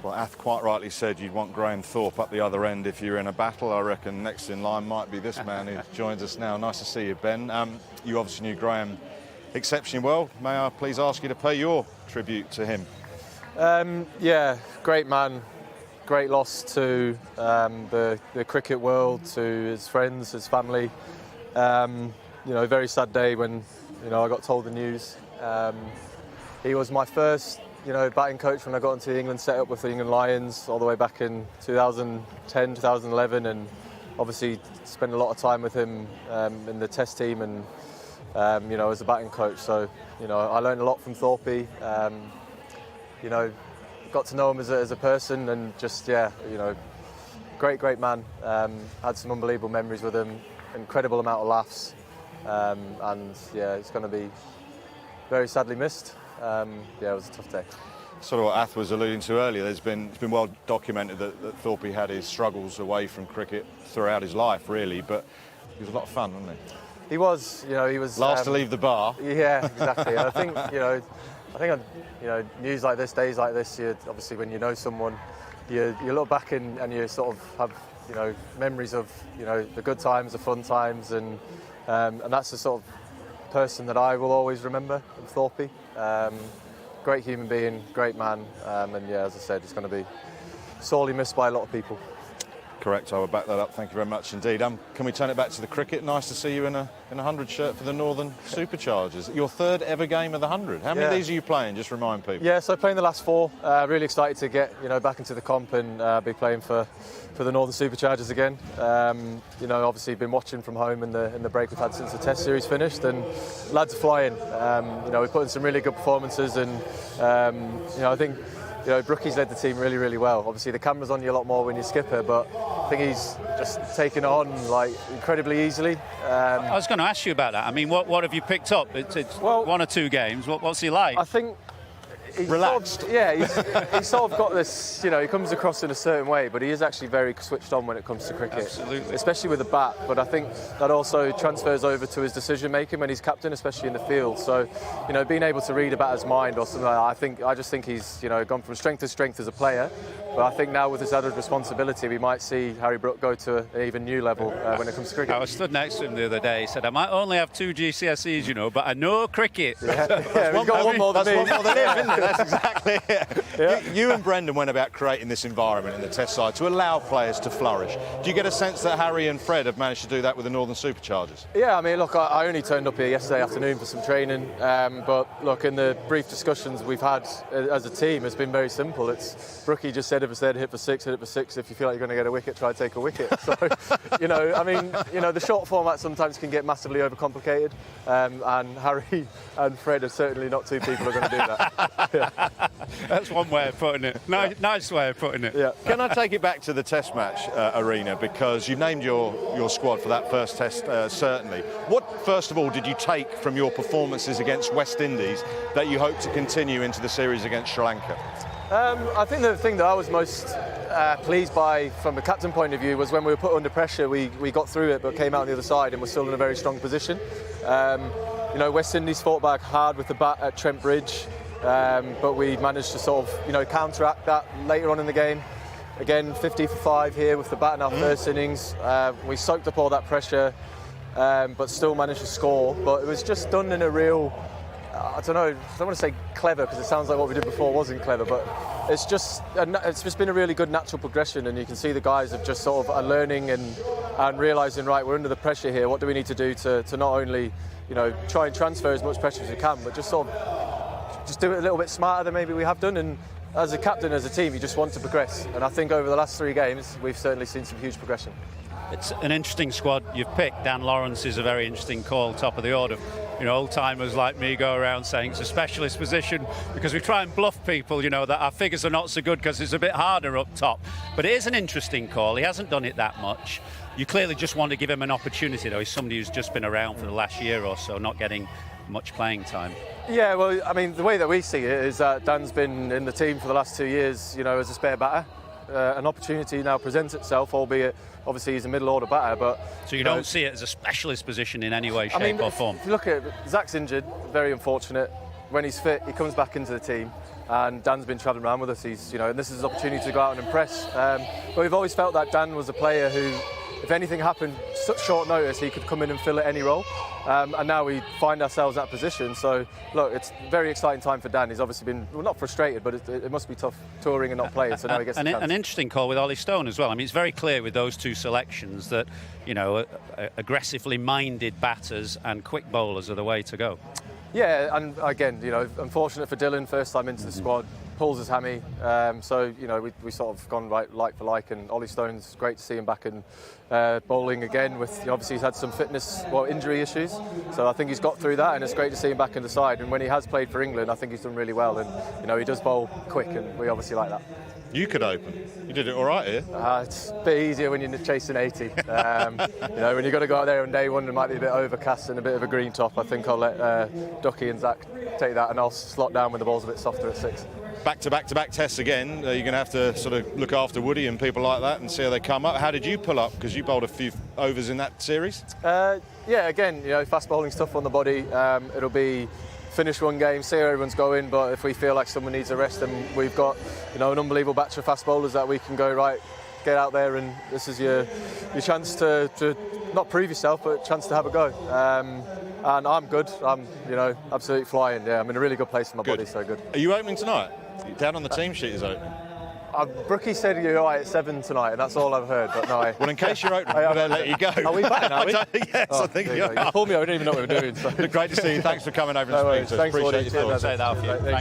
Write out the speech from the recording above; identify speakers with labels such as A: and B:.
A: Well, Ath quite rightly said you'd want Graham Thorpe up the other end if you're in a battle. I reckon next in line might be this man who joins us now. Nice to see you, Ben. You obviously knew Graham exceptionally well. May I please ask you to pay your tribute to him?
B: Yeah, great man. Great loss to the cricket world, to his friends, his family. Very sad day when I got told the news. He was my first batting coach when I got into the England setup with the England Lions all the way back in 2010, 2011, and obviously spent a lot of time with him in the Test team and as a batting coach. So I learned a lot from Thorpe. Got to know him as a person, and just great man. Had some unbelievable memories with him, incredible amount of laughs, and it's going to be very sadly missed. It was a tough day.
A: Sort of what Ath was alluding to earlier, it's been well documented that Thorpe had his struggles away from cricket throughout his life, really, but he was a lot of fun, wasn't he?
B: He was, he was...
A: Last to leave the bar.
B: Yeah, exactly. And I think, news like this, days like this, obviously when you know someone, you look back and you sort of have, memories of, the good times, the fun times, and that's the sort of person that I will always remember, Thorpe. Great human being, great man, and as I said, it's going to be sorely missed by a lot of people.
A: Correct, I will back that up. Thank you very much indeed. Can we turn it back to the cricket? Nice to see you in a 100 shirt for the Northern Superchargers. Your third ever game of the 100. How many of these are you playing? Just remind people.
B: Yeah, so playing the last 4. Really excited to get back into the comp and be playing for the Northern Superchargers again. Obviously been watching from home in the break we've had since the Test series finished, and lads are flying. We put in some really good performances, and I think. Brookie's led the team really, really well. Obviously, the camera's on you a lot more when you're skipper, but I think he's just taken it on incredibly easily.
C: I was going to ask you about that. I mean, what have you picked up? It's 1 or 2 games. What's he like?
B: I think he's
A: relaxed.
B: He's sort of got this. He comes across in a certain way, but he is actually very switched on when it comes to cricket.
C: Absolutely,
B: especially with the bat. But I think that also transfers over to his decision making when he's captain, especially in the field. So, being able to read a batter's mind or something like that, I just think he's gone from strength to strength as a player. But I think now with his added responsibility, we might see Harry Brook go to an even new level when it comes to cricket.
C: I was stood next to him the other day. He said, I might only have 2 GCSEs, but I know cricket.
B: We've got one more than me.
A: One more than him, isn't it? That's exactly it. Yeah. You and Brendan went about creating this environment in the Test side to allow players to flourish. Do you get a sense that Harry and Fred have managed to do that with the Northern Superchargers?
B: Yeah, I mean, look, I only turned up here yesterday afternoon for some training, but look, in the brief discussions we've had as a team, it's been very simple. It's Brookie just said, if it's there to hit for 6, hit it for 6. If you feel like you're going to get a wicket, try to take a wicket. So, the short format sometimes can get massively overcomplicated, and Harry and Fred are certainly not 2 people who are going to do that. Yeah.
C: That's one way of putting it. Nice way of putting it.
B: Yeah.
A: Can I take it back to the Test match arena, because you named your squad for that first Test, certainly. What, first of all, did you take from your performances against West Indies that you hope to continue into the series against Sri Lanka?
B: I think the thing that I was most pleased by from a captain point of view was when we were put under pressure, we got through it but came out on the other side and were still in a very strong position. West Indies fought back hard with the bat at Trent Bridge, but we managed to sort of counteract that later on in the game. Again, 50 for 5 here with the bat in our first innings. We soaked up all that pressure, but still managed to score. But it was just done in a real, I don't want to say clever, because it sounds like what we did before wasn't clever, but it's just been a really good natural progression, and you can see the guys have just sort of are learning and realising, right, we're under the pressure here. What do we need to do to not only try and transfer as much pressure as we can, but just sort of just do it a little bit smarter than maybe we have done. And as a captain, as a team, you just want to progress. And I think over the last 3 games, we've certainly seen some huge progression.
C: It's an interesting squad you've picked. Dan Lawrence is a very interesting call, top of the order. Old-timers like me go around saying it's a specialist position because we try and bluff people, that our figures are not so good because it's a bit harder up top. But it is an interesting call. He hasn't done it that much. You clearly just want to give him an opportunity, though. He's somebody who's just been around for the last year or so, not getting much playing time.
B: Yeah, well, I mean, the way that we see it is that Dan's been in the team for the last 2 years, as a spare batter. An opportunity now presents itself, albeit obviously he's a middle order batter, but
C: so you don't see it as a specialist position in any way, shape or form.
B: If you look at it, Zach's injured, very unfortunate. When he's fit, he comes back into the team. and Dan's been travelling around with us. He's, and this is his opportunity to go out and impress. But we've always felt that Dan was a player who, if anything happened, such short notice, he could come in and fill at any role. And now we find ourselves in that position. So, look, it's a very exciting time for Dan. He's obviously been, well, not frustrated, but it must be tough touring and not playing. So now he gets a chance.
C: An interesting call with Ollie Stone as well. I mean, it's very clear with those two selections that, aggressively minded batters and quick bowlers are the way to go.
B: Yeah, and again, unfortunate for Dylan, first time into the squad, pulls his hammy. So, we sort of gone right like for like, and Ollie Stone's great to see him back in bowling again. With obviously he's had some injury issues, so I think he's got through that, and it's great to see him back in the side. And when he has played for England, I think he's done really well, and he does bowl quick, and we obviously like that.
A: You could open. You did it all right here.
B: It's a bit easier when you're chasing 80. When you've got to go out there on day one, it might be a bit overcast and a bit of a green top. I think I'll let Ducky and Zach take that, and I'll slot down when the ball's a bit softer at 6.
A: Back-to-back tests again. You're going to have to sort of look after Woody and people like that and see how they come up. How did you pull up? Because you bowled a few overs in that series.
B: Again, fast bowling's tough on the body. It'll be finish one game, see how everyone's going, but if we feel like someone needs a rest, then we've got an unbelievable batch of fast bowlers that we can go, right, get out there, and this is your chance to not prove yourself, but chance to have a go. And I'm good. I'm absolutely flying. Yeah, I'm in a really good place in my body, so good.
A: Are you opening tonight? Down on the team sheet is open.
B: Brookie said you're right at 7 tonight, and that's all I've heard. But no,
A: well, in case you're opening, I'm going to let you go.
B: Are we back now?
A: Yes, I think you are.
B: You pulled me. I didn't even know what we were doing. So.
A: Great to see you. Thanks for coming over and speaking to us.
B: Thanks,
A: Appreciate your thoughts.
C: Say that for you.